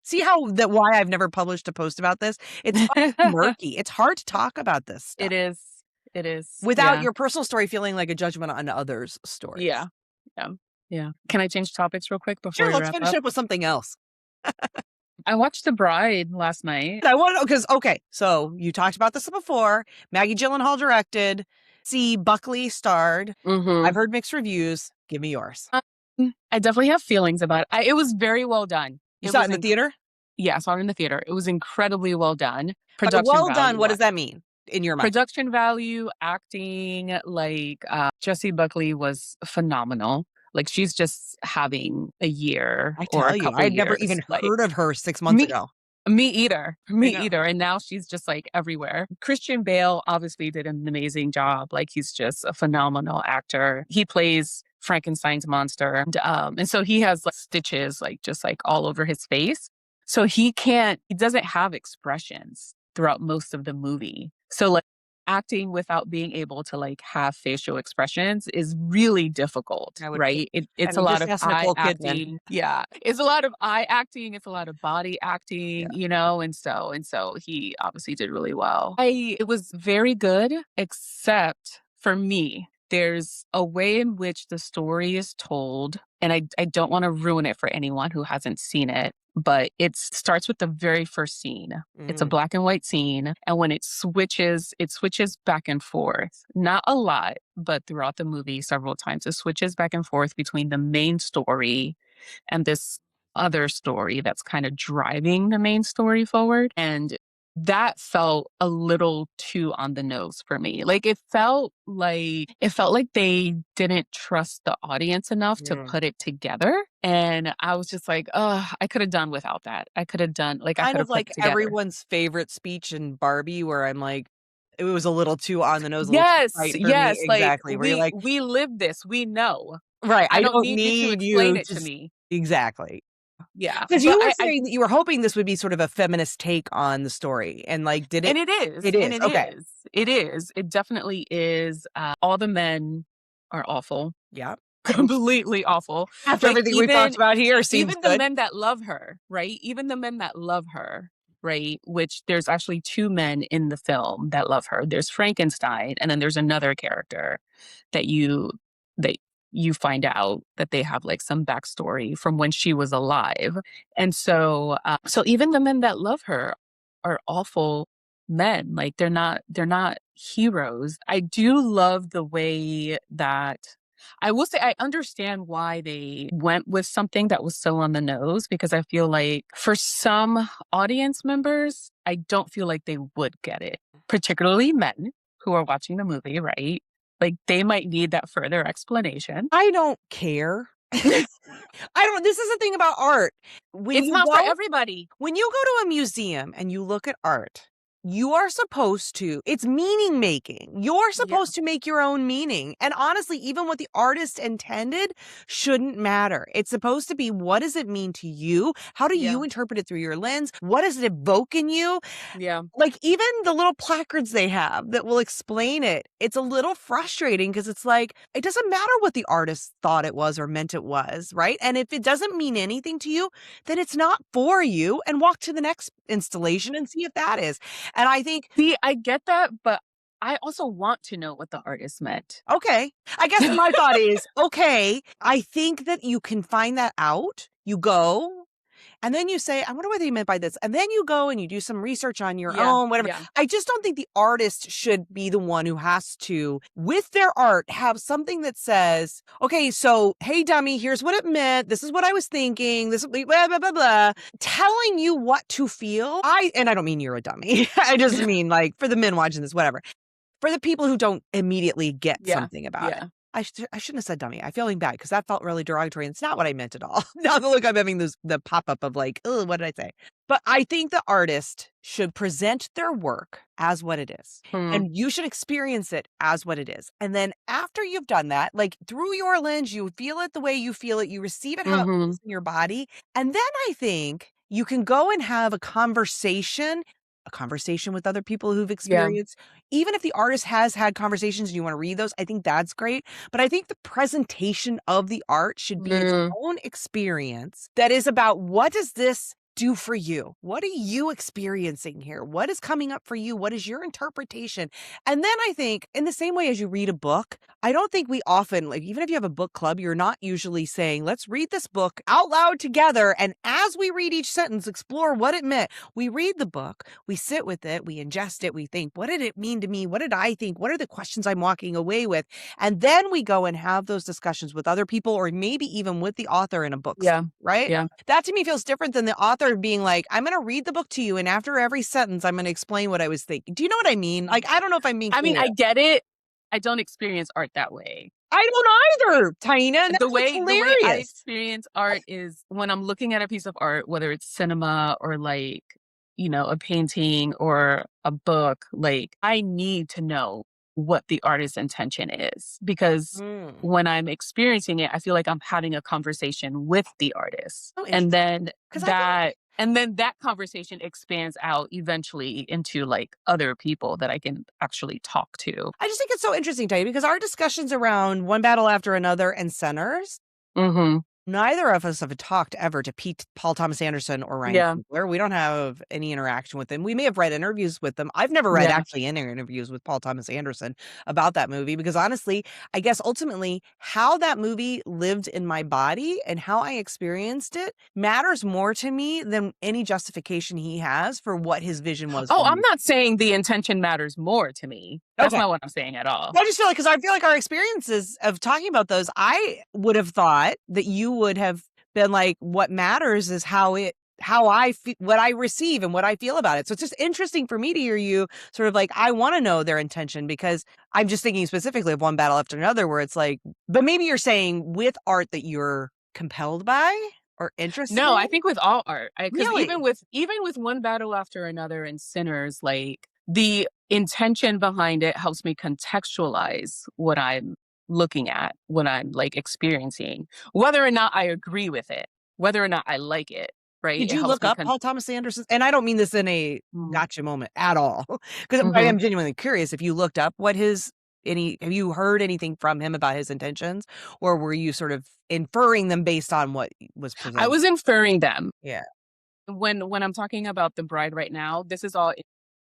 See why I've never published a post about this? It's murky. It's hard to talk about this stuff. It is. Without your personal story feeling like a judgment on others' stories. Yeah. Yeah. Yeah. Can I change topics real quick before we let's wrap finish up with something else. I watched The Bride last night. I want to know, because, so you talked about this before. Maggie Gyllenhaal directed. C. Buckley starred. I've heard mixed reviews. Give me yours. I definitely have feelings about it. It was very well done. You saw it in the theater? Yeah, I saw it in the theater. It was incredibly well done. Okay, Production well done. value. What does that mean in your mind? Production value, acting, like Jessie Buckley was phenomenal. Like she's just having a year or a couple I had years. never even like, heard of her 6 months ago. Me either. And now she's just like everywhere. Christian Bale obviously did an amazing job. Like he's just a phenomenal actor. He plays Frankenstein's monster. And so he has like stitches, like just like all over his face. So he doesn't have expressions throughout most of the movie. So like acting without being able to like have facial expressions is really difficult, right? It's a lot of eye acting. Yeah. It's a lot of eye acting. It's a lot of body acting, and so he obviously did really well. It was very good, except for me, there's a way in which the story is told, and I don't want to ruin it for anyone who hasn't seen it, but it starts with the very first scene. It's a black and white scene. And when it switches back and forth. Not a lot, but throughout the movie, several times, it switches back and forth between the main story and this other story that's kind of driving the main story forward. And that felt a little too on the nose for me. Like it felt like they didn't trust the audience enough to put it together. And I was just like, oh, I could have done without that. I could have done like kind I could of like everyone's favorite speech in Barbie, where I'm like, it was a little too on the nose. Yes, for me. Exactly. Like we live this. We know. Right. I don't need you to explain it to me. Exactly. Yeah. Because you were saying that you were hoping this would be sort of a feminist take on the story. And like, did it? And it is. It is. And it is. It is. It definitely is. All the men are awful. Yeah. Completely awful. After everything we talked about here, seems even the men that love her, right? Even the men that love her, right? Which there's actually two men in the film that love her. There's Frankenstein, and then there's another character that you find out that they have like some backstory from when she was alive. And so even the men that love her are awful men. Like they're not heroes. I do love the way that I will say I understand why they went with something that was so on the nose, because I feel like for some audience members, I don't feel like they would get it, particularly men who are watching the movie, right? Like they might need that further explanation. I don't care. This is the thing about art. It's not for everybody. When you go to a museum and you look at art, you are supposed to, it's meaning making. You're supposed to make your own meaning. And honestly, even what the artist intended shouldn't matter. It's supposed to be, what does it mean to you? How do you interpret it through your lens? What does it evoke in you? Yeah. Like even the little placards they have that will explain it, it's a little frustrating because it's like, it doesn't matter what the artist thought it was or meant it was, right? And if it doesn't mean anything to you, then it's not for you, and walk to the next installation and see if that is. And I think... See, I get that, but I also want to know what the artist meant. Okay. I guess my thought is, okay, I think that you can find that out. You go, and then you say, I wonder what they meant by this. And then you go and you do some research on your own, whatever. Yeah. I just don't think the artist should be the one who has to, with their art, have something that says, okay, so, hey, dummy, here's what it meant. This is what I was thinking. This blah, blah, blah, blah. Telling you what to feel. And I don't mean you're a dummy. I just mean like for the men watching this, whatever. For the people who don't immediately get something about it. I shouldn't have said dummy. I'm feeling bad because that felt really derogatory, and it's not what I meant at all. Now look, I'm having the pop-up of like, oh, what did I say? But I think the artist should present their work as what it is. And you should experience it as what it is. And then after you've done that, like through your lens, you feel it the way you feel it. You receive it how it feels in your body. And then I think you can go and have a conversation with other people who've experienced. Even if the artist has had conversations and you want to read those, I think that's great. But I think the presentation of the art should be its own experience that is about, what does this do for you? What are you experiencing here? What is coming up for you? What is your interpretation? And then I think in the same way as you read a book, I don't think we often, like, even if you have a book club, you're not usually saying, let's read this book out loud together. And as we read each sentence, explore what it meant. We read the book, we sit with it, we ingest it, we think, what did it mean to me? What did I think? What are the questions I'm walking away with? And then we go and have those discussions with other people, or maybe even with the author in a book. Yeah. Right? Yeah. That to me feels different than the author being like, I'm going to read the book to you, and after every sentence, I'm going to explain what I was thinking. Do you know what I mean? Like, I don't know if I'm being clear. I mean, I get it. I don't experience art that way. I don't either, Taina. That's the way hilarious. I experience art is when I'm looking at a piece of art, whether it's cinema or like, you know, a painting or a book, like I need to know what the artist's intention is, because when I'm experiencing it, I feel like I'm having a conversation with the artist. And then that conversation expands out eventually into like other people that I can actually talk to. I just think it's so interesting, Taina, because our discussions around One Battle After Another and Centers, neither of us have talked ever to Paul Thomas Anderson or Ryan Coogler. We don't have any interaction with them. We may have read interviews with them. I've never read actually any interviews with Paul Thomas Anderson about that movie, because honestly, I guess ultimately how that movie lived in my body and how I experienced it matters more to me than any justification he has for what his vision was. Oh, I'm not saying the intention matters more to me. That's not what I'm saying at all. I just feel like, because I feel like our experiences of talking about those, I would have thought that you would have been like, what matters is what I receive and what I feel about it. So it's just interesting for me to hear you sort of like, I want to know their intention, because I'm just thinking specifically of One Battle After Another, where it's like, but maybe you're saying with art that you're compelled by or interested. No, I think with all art, because even with One Battle After Another and Sinners, like the intention behind it helps me contextualize what I'm looking at, what I'm like experiencing, whether or not I agree with it, whether or not I like it. Right? Did you look up Paul Thomas Anderson? And I don't mean this in a gotcha moment at all, because I am genuinely curious if you looked up what have you heard anything from him about his intentions, or were you sort of inferring them based on what was presented? I was inferring them. Yeah. When I'm talking about The Bride right now, this is all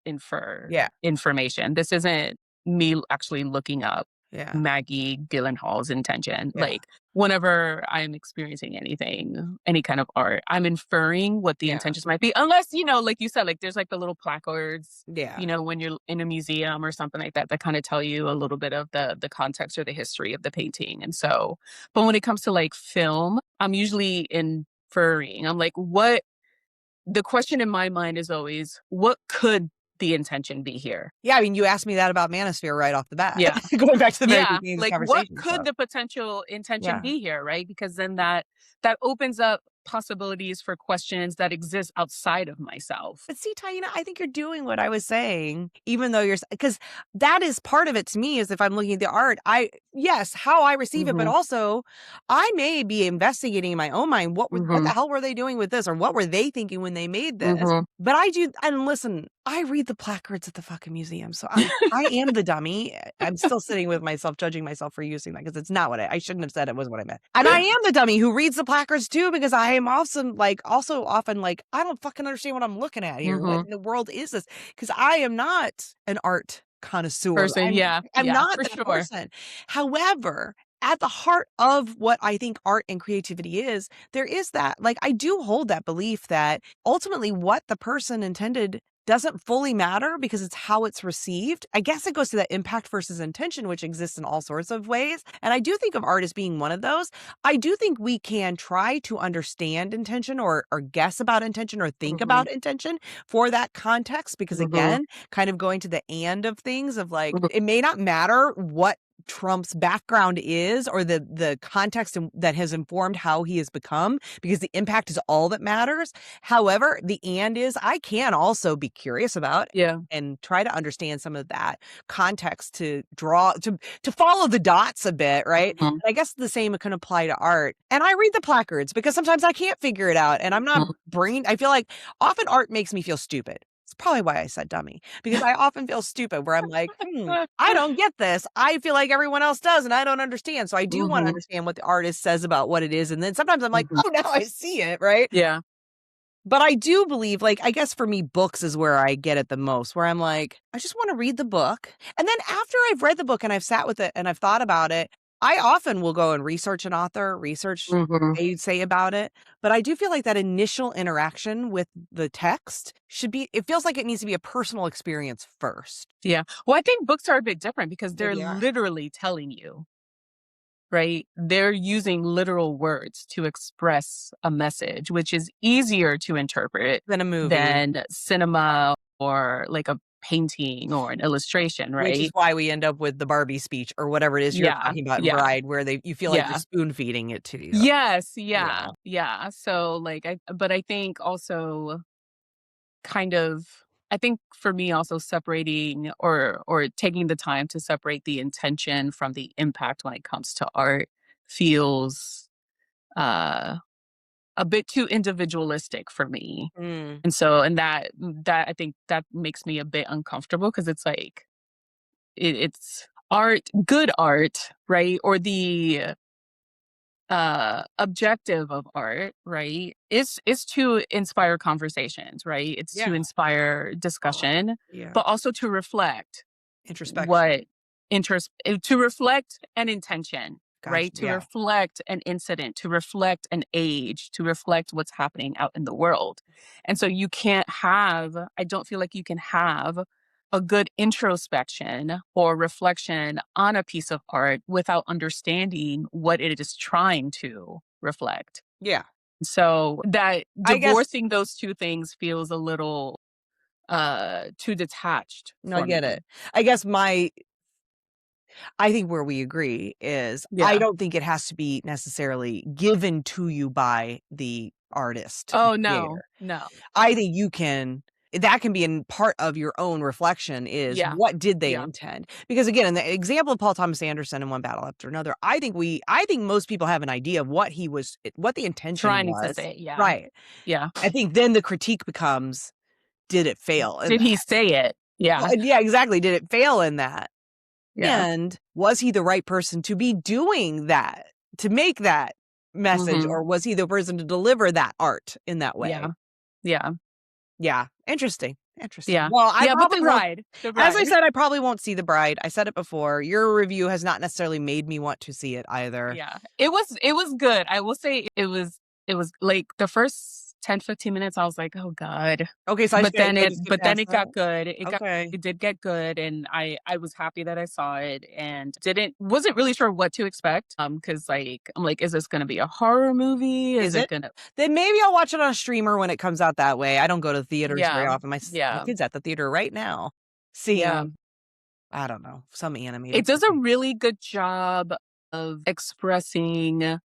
information. This isn't me actually looking up Maggie Gyllenhaal's intention. Like whenever I'm experiencing anything, any kind of art, I'm inferring what the intentions might be. Unless, you know, like you said, like there's like the little placards, you know, when you're in a museum or something like that, that kind of tell you a little bit of the context or the history of the painting. And so, but when it comes to like film, I'm usually inferring. I'm like, the question in my mind is always, what could the intention be here? Yeah, I mean, you asked me that about Manosphere right off the bat. Yeah. Going back to the very beginning of the conversation. What could the potential intention be here, right? Because then that opens up possibilities for questions that exist outside of myself. But see, Taina, I think you're doing what I was saying, even though because that is part of it to me, is if I'm looking at the art, how I receive it, but also I may be investigating in my own mind, what the hell were they doing with this? Or what were they thinking when they made this? But I do, and listen, I read the placards at the fucking museum. So I am the dummy. I'm still sitting with myself, judging myself for using that, because it's not what I shouldn't have said it was what I meant. And I am the dummy who reads the placards too, because I am also often like, I don't fucking understand what I'm looking at here. What in the world is this? Because I am not an art connoisseur. I'm not that person. However, at the heart of what I think art and creativity is, there is that, like, I do hold that belief that ultimately what the person intended doesn't fully matter, because it's how it's received. I guess it goes to that impact versus intention, which exists in all sorts of ways. And I do think of art as being one of those. I do think we can try to understand intention or guess about intention or think about intention for that context, because again, kind of going to the and of things of like, it may not matter what Trump's background is, or the context that has informed how he has become, because the impact is all that matters. However, the and is, I can also be curious about and try to understand some of that context to draw to follow the dots a bit, right? I guess the same can apply to art. And I read the placards because sometimes I can't figure it out, and I'm not I feel like often art makes me feel stupid. It's probably why I said dummy, because I often feel stupid where I'm like, I don't get this. I feel like everyone else does, and I don't understand. So I do want to understand what the artist says about what it is. And then sometimes I'm like, oh, now I see it, right? Yeah. But I do believe, like, I guess for me, books is where I get it the most, where I'm like, I just want to read the book. And then after I've read the book and I've sat with it and I've thought about it, I often will go and research an author, research what they say about it. But I do feel like that initial interaction with the text should be, it feels like it needs to be a personal experience first. Yeah. Well, I think books are a bit different because they're Maybe are. literally telling you, right? They're using literal words to express a message, which is easier to interpret Than a movie. than cinema or like a painting or an illustration, right? Which is why we end up with the Barbie speech or whatever it is you're talking about in Bride, where you feel like you're spoon feeding it to you. Yes, yeah. So like but I think also kind of, I think for me also separating or taking the time to separate the intention from the impact when it comes to art feels a bit too individualistic for me. And so, and that I think that makes me a bit uncomfortable because it's like it's art, good art, right? Or the objective of art, right, is to inspire conversations, right? It's to inspire discussion, but also to reflect introspection, to reflect an intention. Gotcha. Right? To reflect an incident, to reflect an age, to reflect what's happening out in the world. And so I don't feel like you can have a good introspection or reflection on a piece of art without understanding what it is trying to reflect. Yeah. So that divorcing those two things feels a little too detached. No, I get it. I guess I think where we agree is I don't think it has to be necessarily given to you by the artist. Oh, no, no. I think that can be in part of your own reflection is what did they intend? Because again, in the example of Paul Thomas Anderson in One Battle After Another, I think most people have an idea of what the intention trying was. To say, Right. Yeah. I think then the critique becomes, did it fail? Did he say it? Yeah. Well, yeah, exactly. Did it fail in that? Yeah. And was he the right person to be doing that, to make that message, or was he the person to deliver that art in that way? Yeah. Interesting. Yeah. Well, but the Bride. As I said, I probably won't see The Bride. I said it before. Your review has not necessarily made me want to see it either. Yeah. It was good. I will say it was like the first 10-15 minutes I was like, oh God. Okay, so but then it got good. It did get good, and I was happy that I saw it and wasn't really sure what to expect. Because like I'm like, is this gonna be a horror movie? Is it gonna Then maybe I'll watch it on a streamer when it comes out that way. I don't go to theaters very often. My kid's at the theater right now. I don't know, some animated. It does a really good job of expressing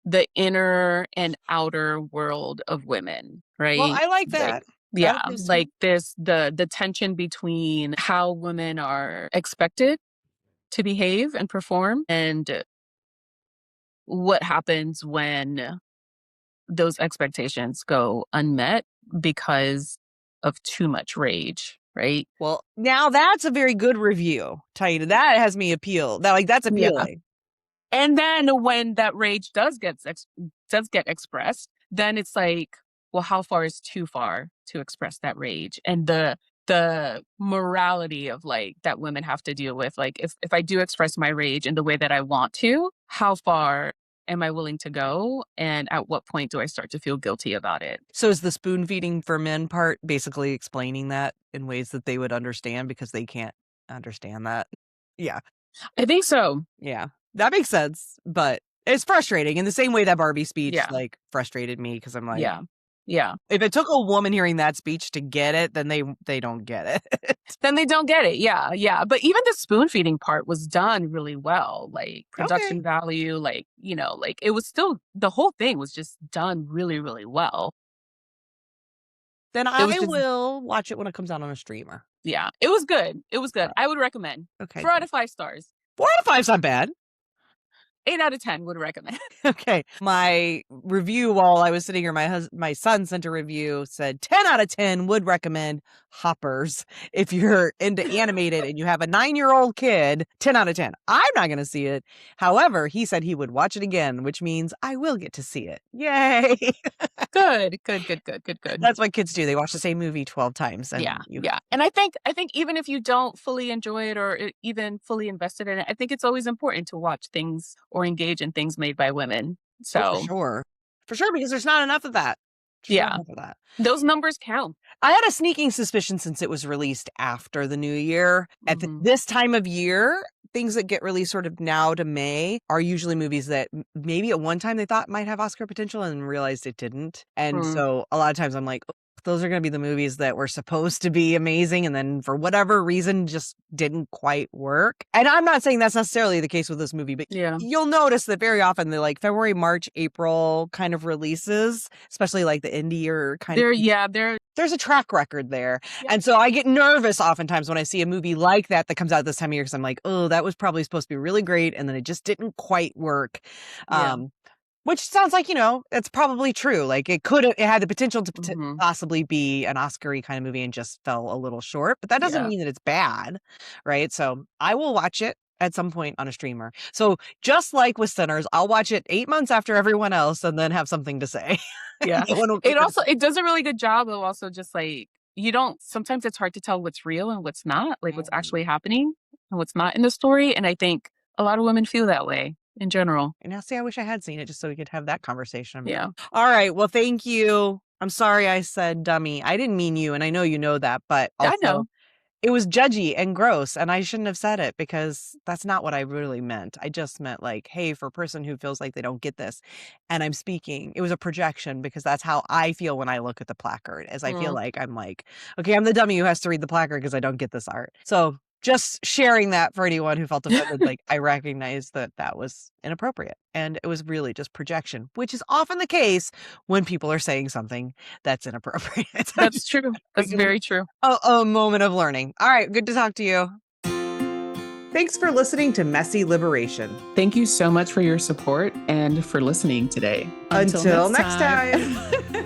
the inner and outer world of women, right? Well, I like that. Like the tension between how women are expected to behave and perform and what happens when those expectations go unmet because of too much rage, right? Well, now that's a very good review, Taina. That has me appealed. That's appealing. And then when that rage does get expressed, then it's like, well, how far is too far to express that rage? And the morality of like that women have to deal with, like if I do express my rage in the way that I want to, how far am I willing to go? And at what point do I start to feel guilty about it? So is the spoon feeding for men part basically explaining that in ways that they would understand because they can't understand that? Yeah. I think so. Yeah. That makes sense, but it's frustrating in the same way that Barbie speech like frustrated me because I'm like, yeah. If it took a woman hearing that speech to get it, then they don't get it. Then they don't get it. Yeah. But even the spoon feeding part was done really well. Like production value, like, like it was still, the whole thing was just done really, really well. Then I will watch it when it comes out on a streamer. Yeah, it was good. I would recommend. Okay. 4 out of 5 stars. 4 out of 5's not bad. 8 out of 10 would recommend. Okay. My review while I was sitting here, my son sent a review, said 10 out of 10 would recommend Hoppers. If you're into animated and you have a 9-year-old kid, 10 out of 10. I'm not going to see it. However, he said he would watch it again, which means I will get to see it. Yay. Good. That's what kids do. They watch the same movie 12 times. And yeah. And I think even if you don't fully enjoy it or even fully invested in it, I think it's always important to watch things or engage in things made by women. So for sure, because there's not enough of that. Those numbers count. I had a sneaking suspicion since it was released after the new year. At this time of year, things that get released sort of now to May are usually movies that maybe at one time they thought might have Oscar potential and realized it didn't. And so a lot of times I'm like, those are going to be the movies that were supposed to be amazing and then for whatever reason just didn't quite work. And I'm not saying that's necessarily the case with this movie, but you'll notice that very often the like February, March, April kind of releases, especially like the indie or kind of. There's a track record there. Yeah. And so I get nervous oftentimes when I see a movie like that comes out this time of year because I'm like, oh, that was probably supposed to be really great. And then it just didn't quite work. Which sounds like, it's probably true. Like it had the potential to possibly be an Oscar-y kind of movie and just fell a little short, but that doesn't mean that it's bad, right? So I will watch it at some point on a streamer. So just like with Sinners, I'll watch it 8 months after everyone else and then have something to say. Yeah. It does a really good job of also just like, sometimes it's hard to tell what's real and what's not, like what's actually happening and what's not in the story. And I think a lot of women feel that way. In general. And now see, I wish I had seen it just so we could have that conversation. Yeah. All right. Well, thank you. I'm sorry I said dummy. I didn't mean you, and I know you know that, but also, I know. It was judgy and gross, and I shouldn't have said it because that's not what I really meant. I just meant like, hey, for a person who feels like they don't get this, and I'm speaking, it was a projection because that's how I feel when I look at the placard, as I feel like I'm like, okay, I'm the dummy who has to read the placard because I don't get this art. So just sharing that for anyone who felt offended, like I recognize that was inappropriate. And it was really just projection, which is often the case when people are saying something that's inappropriate. That's true. That's very true. A moment of learning. All right. Good to talk to you. Thanks for listening to Messy Liberation. Thank you so much for your support and for listening today. Until next time.